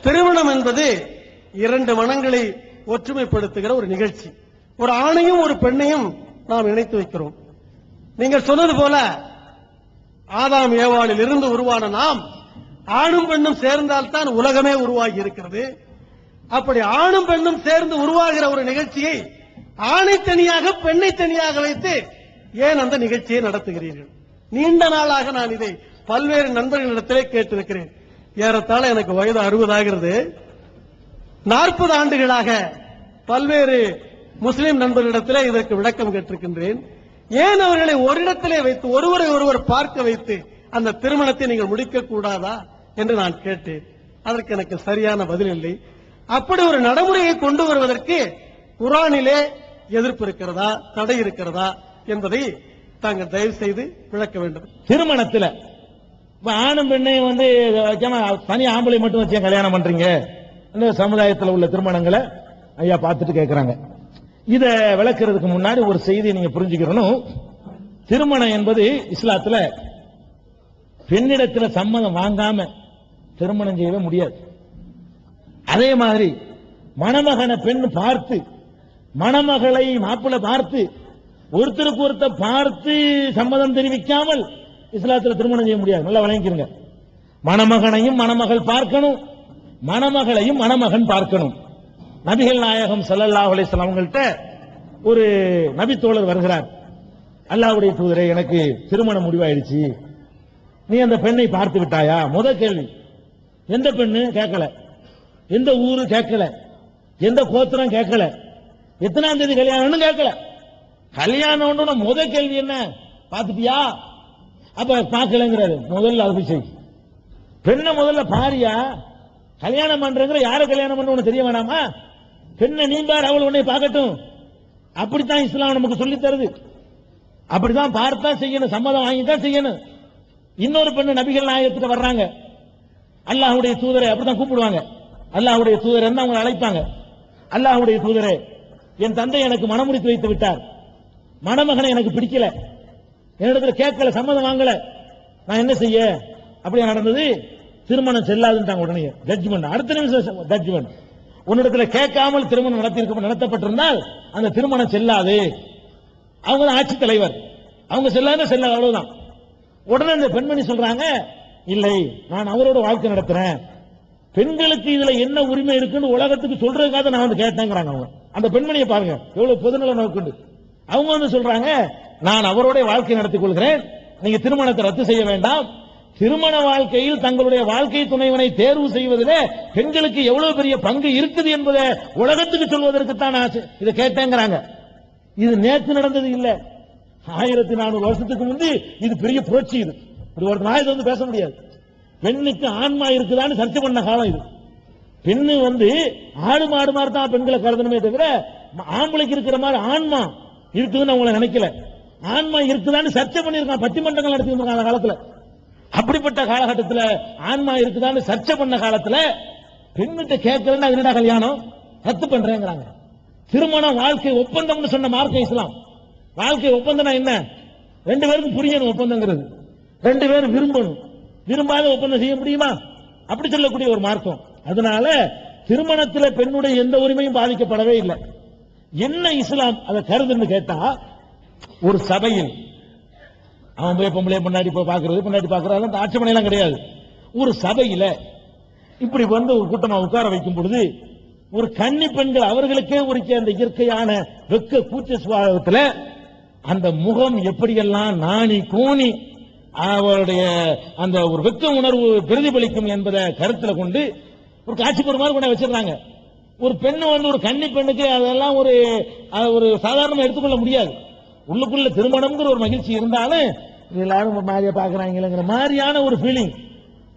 திருமணம் என்பது இரண்டு மனங்களை ஒற்றுமைப்படுத்துகிற ஒரு நிகழ்ச்சி. ஒரு ஆணையும் ஒரு பெண்ணையும் நாம் இணைத்து வைக்கிறோம். நீங்கள் சொன்னது போல ஆதாம் ஏவாளில் இருந்து உருவான நாம் ஆணும் பெண்ணும் சேர்ந்தால்தான் உலகமே உருவாகி இருக்கிறது. அப்படி ஆணும் பெண்ணும் சேர்ந்து உருவாகிற ஒரு நிகழ்ச்சியை ஆணை தனியாக பெண்ணை தனியாக வைத்து ஏன் அந்த நிகழ்ச்சியை நடத்துகிறீர்கள்? நீண்ட நாளாக நான் இதை பல்வேறு நண்பர்களிடத்திலே கேட்டிருக்கிறேன். ஏறத்தாழ எனக்கு வயது 60 ஆகிறது. 40 ஆண்டுகளாக பல்வேறு முஸ்லிம் நண்பர்களிடத்திலே இதற்கு விளக்கம் கேட்டிருக்கின்றேன். ஏன் அவர்களை ஒரு இடத்திலே வைத்து ஒருவரை ஒருவர் பார்க்க வைத்து அந்த திருமணத்தை நீங்கள் முடிக்க கூடாதா என்று நான் கேட்டேன். அதற்கு எனக்கு சரியான பதில் இல்லை. அப்படி ஒரு நடைமுறையை கொண்டு வருவதற்கு குர்ஆனிலே எதிர்ப்பு இருக்கிறதா, தடை இருக்கிறதா என்பதை தாங்கள் தயவு செய்து விளக்க வேண்டும். திருமணத்தில் ஆணும் பெண்ணையும் தனி ஆம்பளை மட்டும் வச்சு கல்யாணம் பண்றீங்க, இந்த சமுதாயத்தில் உள்ள திருமணங்களை ஐயா பார்த்துட்டு கேட்கிறாங்க. இத விளக்குறதுக்கு முன்னாடி ஒரு செய்தியை நீங்க புரிஞ்சுக்கணும். திருமணம் என்பது இஸ்லாத்துல பெண்ணிடத்தில் சம்மதம் வாங்காம திருமணம் செய்யவே முடியாது. அதே மாதிரி மணமகனை பெண் பார்த்து, மணமகளை மாப்பிள்ளை பார்த்து, ஒருத்தருக்கு ஒருத்தர் பார்த்து சம்மதம் தெரிவிக்காமல் இஸ்லாத்தில் திருமணம் செய்ய முடியாது. நல்லா விளங்கிக்கிறங்க. மணமகனையும் மணமகள் பார்க்கணும், மணமகளையும் மணமகன் பார்க்கணும். நபிகள் நாயகம் ஸல்லல்லாஹு அலைஹி வஸல்லம் அவங்கள்ட்ட ஒரு நபி தோழர் வருகிறார். அல்லாஹ்வுடைய தூதரே, எனக்கு திருமணம் முடிவாயிடுச்சு, நீ அந்த பெண்ணை பார்த்து விட்டாயா? முதல் கேள்வி. எந்த பெண்ணு கேட்கல, எந்த ஊரு கேட்கல, எந்த கோத்திரம் கேட்கல, எத்தனாம் தேதி கல்யாணம் கேட்கல. கல்யாணம் முதல் கேள்வி என்ன? பார்த்துட்டியா? அப்ப பார்க்கலங்கிறாரு. முதல்ல அது விஷயம். பெண்ணை முதல்ல பாரியா, கல்யாணம் பண்றங்கிற யார கல்யாணம் பண்ண உனக்கு தெரிய வேணாமா? பெண்ணை நீ பார், அவள் உன்னை பார்க்கட்டும். அப்படித்தான் இஸ்லாம் நமக்கு சொல்லி தருது. அப்படிதான் பார்த்தா செய்யணும், சம்மதம் வாங்கித்தான் செய்யணும். இன்னொரு பெண்ணு நபிகள் நாயகத்துக்கு வர்றாங்க. அல்லாஹ்வுடைய தூதரை அப்படித்தான் கூப்பிடுவாங்க. அல்லாஹ்வுடைய தூதரை அவங்க அழைப்பாங்க. அல்லாஹ்வுடைய தூதரே, என் தந்தை எனக்கு மனமுடித்து வைத்து விட்டார், மணமகனை எனக்கு பிடிக்கல, என்னிடத்துல கேட்கல, சம்மதம் வாங்கல, நான் என்ன செய்ய? அப்படியே நடந்தது. திருமணம் செல்லாதுன்றாங்க. உடனே ஜட்ஜ்மெண்ட், அடுத்த நிமிஷம் ஜட்ஜ்மெண்ட். உன்னிடத்துல கேட்காமல் திருமணம் நடத்தப்பட்டிருந்தால் அந்த திருமணம் செல்லாது. அவங்க தான் ஆட்சி தலைவர், அவங்க செல்லாத செல்லாது, அவ்வளவுதான். உடனே அந்த பெண்மணி சொல்றாங்க, இல்லை, நான் அவரோட வாழ்க்கை நடத்துறேன், பெண்களுக்கு இதுல என்ன உரிமை இருக்குன்னு உலகத்துக்கு சொல்றதுக்காக நான் வந்து கேட்டேங்கிறாங்க. அவங்க அந்த பெண்மணியை பாருங்க, எவ்வளவு பொதுநல நோக்குண்டு. அவங்க வந்து சொல்றாங்க, நான் அவரோட வாழ்க்கை நடத்திக் கொள்கிறேன், நீங்க திருமணத்தை ரத்து செய்ய வேண்டாம். திருமண வாழ்க்கையில் தங்களுடைய வாழ்க்கை துணைவனை தேர்வு செய்வதில் பெண்களுக்கு எவ்வளவு பெரிய பங்கு இருக்குது என்பதை உலகத்துக்கு சொல்வதற்கு தான் இதை கேட்டேங்கிறாங்க. இது நேற்று நடந்தது இல்ல, 1400 வருஷத்துக்கு முந்தி இது பெரிய புரட்சி. இது ஒரு நாய் வந்து பேச முடியாது. பெண்ணுக்கு ஆன்மா இருக்குதான்னு சர்ச்சை பண்ண காலம் இது. பெண்ணு ஆடு மாடு மாதிரி தான் பெண்களை கருதணுமே தவிர ஆம்பளைக்கு இருக்கிற மாதிரி ஆன்மா இருக்குதுன்னு அவங்களை நினைக்கல. ஆன்மா இருக்குதான்னு சர்ச்சை பண்ணிருக்கான், பட்டிமன்றங்கள் நடத்தி அந்த காலத்துல. அப்படிப்பட்ட காலகட்டத்தில் ஆன்மா இருக்குதான்னு சர்ச்சை பண்ண காலத்துல பெண்ணிட்ட கேட்கலன்னா என்னடா கல்யாணம் ரத்து பண்றேங்கிறாங்க. திருமணம் வாழ்க்கை ஒப்பந்தம்னு சொன்ன மார்க்கம் இஸ்லாம். வாழ்க்கை ஒப்பந்தம் என்ன? ரெண்டு பேருக்கும் புரியணும் ஒப்பந்தங்கிறது, ரெண்டு பேரும் விரும்பணும். விரும்பாத ஒப்பந்தம் செய்ய முடியுமா? அப்படி சொல்லக்கூடிய ஒரு மார்க்கம். அதனால திருமணத்தில் பெண்ணுடைய எந்த உரிமையும் பாதிக்கப்படவே இல்லை. என்ன இஸ்லாம் அதை கருதுன்னு கேட்டா, ஒரு சபையில் அவன் போய் பொம்பளை முன்னாடி போய் பாக்குறது, முன்னாடி பாக்குறது அந்த ஆட்சேபனை எல்லாம் கிடையாது. ஒரு சபையில இப்படி ஒரு கூட்டமா உட்கார வைக்கும் பொழுது ஒரு கன்னி பெண்கள் அவர்களுக்கே உரிக்க அந்த இயற்கையான வெக்க கூச்ச சுபாவத்துல அந்த முகம் எப்படியெல்லாம் நாணி கூணி அவருடைய அந்த ஒரு வெக்க உணர்வு பிரதிபலிக்கும் என்பதை கருத்துல கொண்டு ஒரு காட்சி பெறுமாறு கொண்டு வச்சிருக்காங்க. ஒரு பெண்ணு ஒரு கன்னி பெண்ணுக்கு அதெல்லாம் ஒரு சாதாரணமா எடுத்துக்கொள்ள முடியாது. உள்ளுக்குள்ள திருமணம்ங்கிற ஒரு மகிழ்ச்சி இருந்தாலும் எல்லாரும் மாதிரியா பாக்குறாங்கிற மாதிரியான ஒரு ஃபீலிங்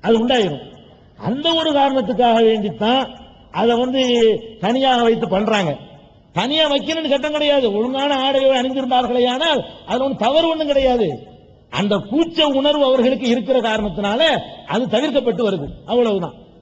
அது உண்டாயிரும். அந்த ஒரு காரணத்துக்காக வேண்டித்தான் அதை தனியாக வைத்து பண்றாங்க. தனியா வைக்கணும்னு சட்டம் கிடையாது. ஒழுங்கான ஆடைகளை அணிந்திருந்தார்களே ஆனால் அது தவறு ஒண்ணும் கிடையாது. அந்த கூச்ச உணர்வு அவர்களுக்கு இருக்கிற காரணத்தினால அது தவிர்க்கப்பட்டு வருது, அவ்வளவுதான்.